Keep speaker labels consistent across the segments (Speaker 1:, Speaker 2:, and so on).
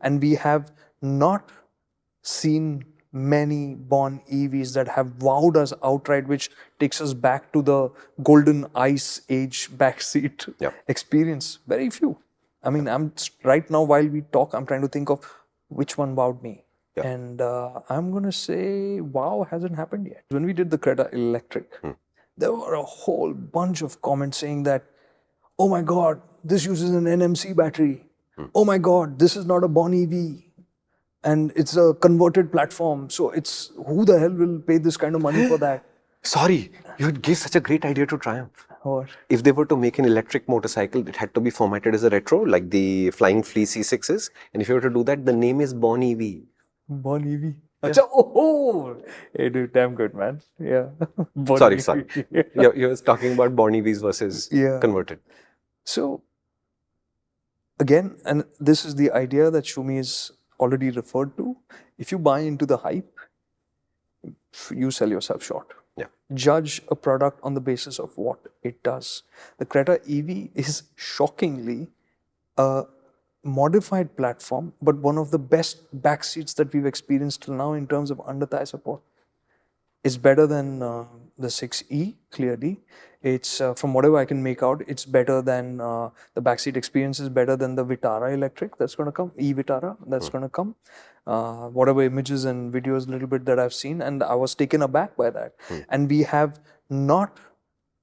Speaker 1: And we have not seen many born EVs that have wowed us outright, which takes us back to the golden ice age backseat experience. Very few. I mean, right now while we talk, I'm trying to think of which one wowed me. And I'm going to say, wow, hasn't happened yet. When we did the Creta Electric, there were a whole bunch of comments saying that, oh my God, this uses an NMC battery. Oh my God, this is not a born EV. And it's a converted platform. So it's, who the hell will pay this kind of money for that?
Speaker 2: Sorry, you gave such a great idea to Triumph.
Speaker 1: What?
Speaker 2: If they were to make an electric motorcycle, it had to be formatted as a retro, like the Flying Flea C6s. And if you were to do that, the name is Born EV.
Speaker 1: Born EV. Achha, oh, hey dude, damn good, man. Yeah.
Speaker 2: Sorry. You're talking about Born EVs versus converted.
Speaker 1: So, again, and this is the idea that Shumi is already referred to. If you buy into the hype, you sell yourself short. Judge a product on the basis of what it does. The Creta EV is shockingly a modified platform, but one of the best backseats that we've experienced till now in terms of under-thigh support. It's better than the 6E, clearly. It's, from whatever I can make out, it's better than, the backseat experience is better than the Vitara electric that's going to come, e-Vitara that's going to come. Whatever images and videos a little bit that I've seen, and I was taken aback by that. And we have not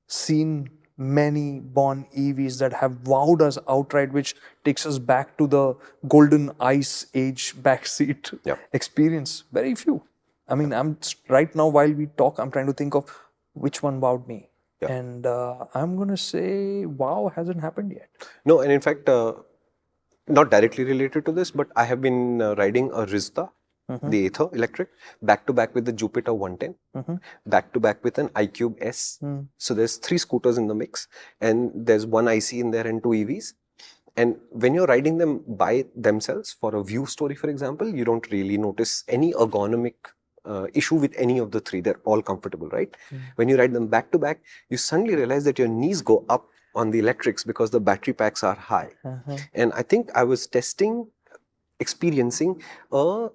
Speaker 1: seen many born EVs that have wowed us outright, which takes us back to the golden ice age backseat experience. Very few. I mean, right now while we talk, I'm trying to think of which one wowed me. And I'm going to say, wow, hasn't happened yet.
Speaker 2: No, and in fact, not directly related to this, but I have been riding a Rizda, the Ather electric, back to back with the Jupiter 110, back to back with an iQube S. So there's 3 scooters in the mix, and there's 1 IC in there and 2 EVs. And when you're riding them by themselves for a view story, for example, you don't really notice any ergonomic issue with any of the 3. They're all comfortable, right? When you ride them back to back, you suddenly realize that your knees go up on the electrics because the battery packs are high. And I think I was experiencing a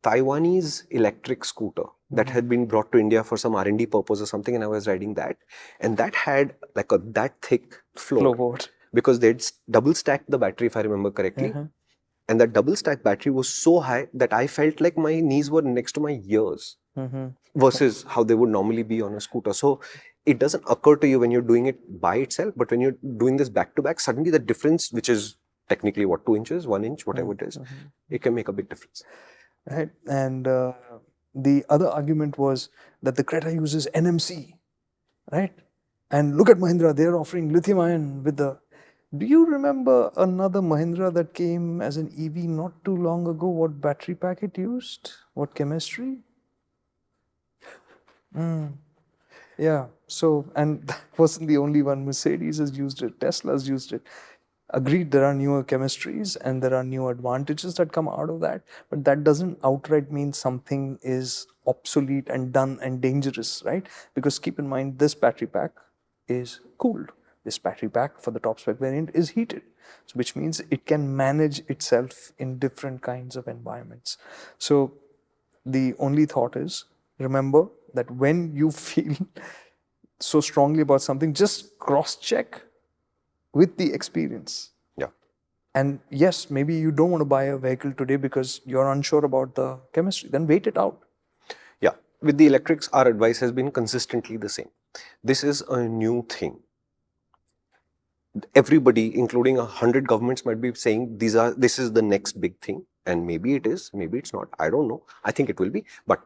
Speaker 2: Taiwanese electric scooter that had been brought to India for some R&D purpose or something, and I was riding that, and that had like that thick floorboard because they'd double stacked the battery, if I remember correctly. And that double stack battery was so high that I felt like my knees were next to my ears versus how they would normally be on a scooter. So it doesn't occur to you when you're doing it by itself, but when you're doing this back to back, suddenly the difference, which is technically what, 2 inches, 1 inch, whatever it is, it can make a big difference.
Speaker 1: Right. And the other argument was that the Creta uses NMC, right? And look at Mahindra, they're offering lithium ion with the... Do you remember another Mahindra that came as an EV not too long ago? What battery pack it used? What chemistry? Yeah. So, and that wasn't the only one. Mercedes has used it. Tesla's used it. Agreed, there are newer chemistries and there are new advantages that come out of that, but that doesn't outright mean something is obsolete and done and dangerous, right? Because keep in mind, this battery pack is cooled. This battery pack for the top spec variant is heated, so which means it can manage itself in different kinds of environments. So the only thought is, remember that when you feel so strongly about something, just cross-check with the experience. And yes, maybe you don't want to buy a vehicle today because you're unsure about the chemistry. Then wait it out.
Speaker 2: Yeah. With the electrics, our advice has been consistently the same. This is a new thing. Everybody, including 100 governments, might be saying this is the next big thing. And maybe it is, maybe it's not. I don't know. I think it will be. But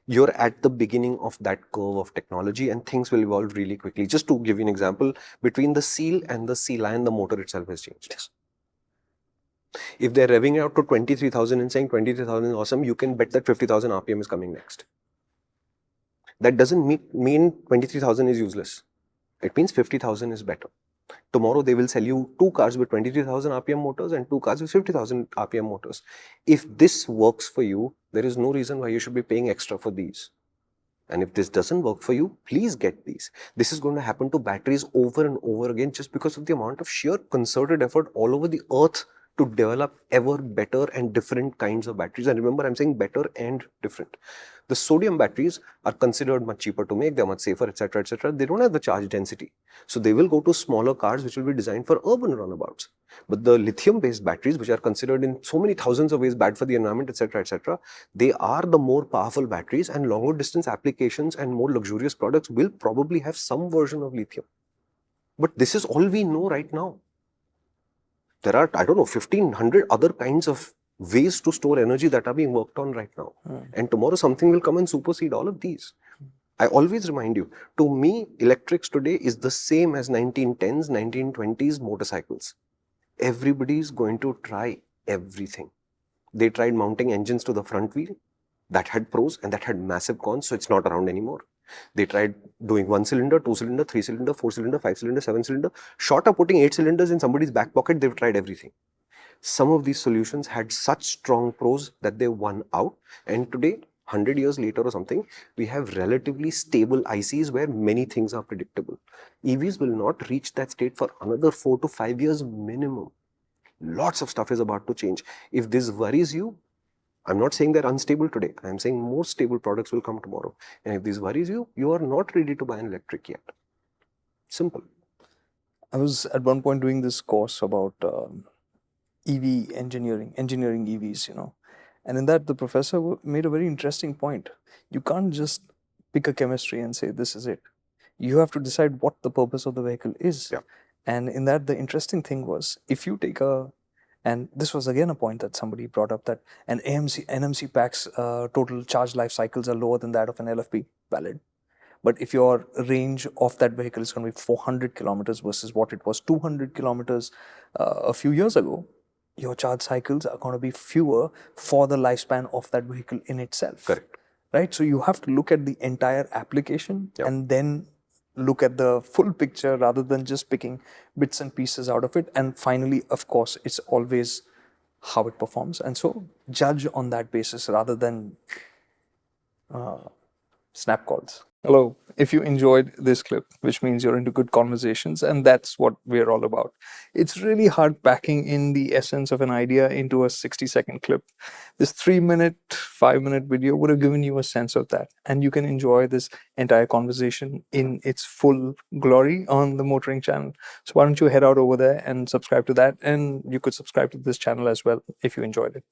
Speaker 2: you're at the beginning of that curve of technology and things will evolve really quickly. Just to give you an example, between the Seal and the Sealion, the motor itself has changed. If they're revving out to 23,000 and saying 23,000 is awesome, you can bet that 50,000 RPM is coming next. That doesn't mean 23,000 is useless. It means 50,000 is better. Tomorrow they will sell you 2 cars with 23,000 RPM motors and 2 cars with 50,000 RPM motors. If this works for you, there is no reason why you should be paying extra for these. And if this doesn't work for you, please get these. This is going to happen to batteries over and over again just because of the amount of sheer concerted effort all over the earth to develop ever better and different kinds of batteries. And remember, I'm saying better and different. The sodium batteries are considered much cheaper to make, they're much safer, etc., etc. They don't have the charge density. So they will go to smaller cars which will be designed for urban runabouts. But the lithium-based batteries, which are considered in so many thousands of ways bad for the environment, etc., etc., they are the more powerful batteries, and longer distance applications and more luxurious products will probably have some version of lithium. But this is all we know right now. There are, I don't know, 1,500 other kinds of ways to store energy that are being worked on right now. And tomorrow something will come and supersede all of these. I always remind you, to me, electrics today is the same as 1910s, 1920s motorcycles. Everybody's going to try everything. They tried mounting engines to the front wheel. That had pros and that had massive cons, so it's not around anymore. They tried doing 1 cylinder, 2 cylinder, 3 cylinder, 4 cylinder, 5 cylinder, 7 cylinder. Short of putting 8 cylinders in somebody's back pocket, they've tried everything. Some of these solutions had such strong pros that they won out. And today, 100 years later or something, we have relatively stable ICs where many things are predictable. EVs will not reach that state for another 4 to 5 years minimum. Lots of stuff is about to change. If this worries you, I'm not saying they're unstable today. I'm saying more stable products will come tomorrow. And if this worries you, you are not ready to buy an electric yet. Simple.
Speaker 1: I was at one point doing this course about EV engineering EVs, you know. And in that, the professor made a very interesting point. You can't just pick a chemistry and say, this is it. You have to decide what the purpose of the vehicle is.
Speaker 2: Yeah.
Speaker 1: And in that, the interesting thing was, if you take and this was again a point that somebody brought up, that an NMC pack's total charge life cycles are lower than that of an LFP, valid. But if your range of that vehicle is going to be 400 kilometers versus what it was 200 kilometers a few years ago, your charge cycles are going to be fewer for the lifespan of that vehicle in itself.
Speaker 2: Correct.
Speaker 1: Right? So you have to look at the entire application
Speaker 2: Yep.
Speaker 1: and then look at the full picture rather than just picking bits and pieces out of it. And finally, of course, it's always how it performs. And so judge on that basis rather than snap calls. Hello. If you enjoyed this clip, which means you're into good conversations, and that's what we're all about. It's really hard packing in the essence of an idea into a 60-second clip. This 3-minute, 5-minute video would have given you a sense of that. And you can enjoy this entire conversation in its full glory on the MotorInc channel. So why don't you head out over there and subscribe to that? And you could subscribe to this channel as well if you enjoyed it.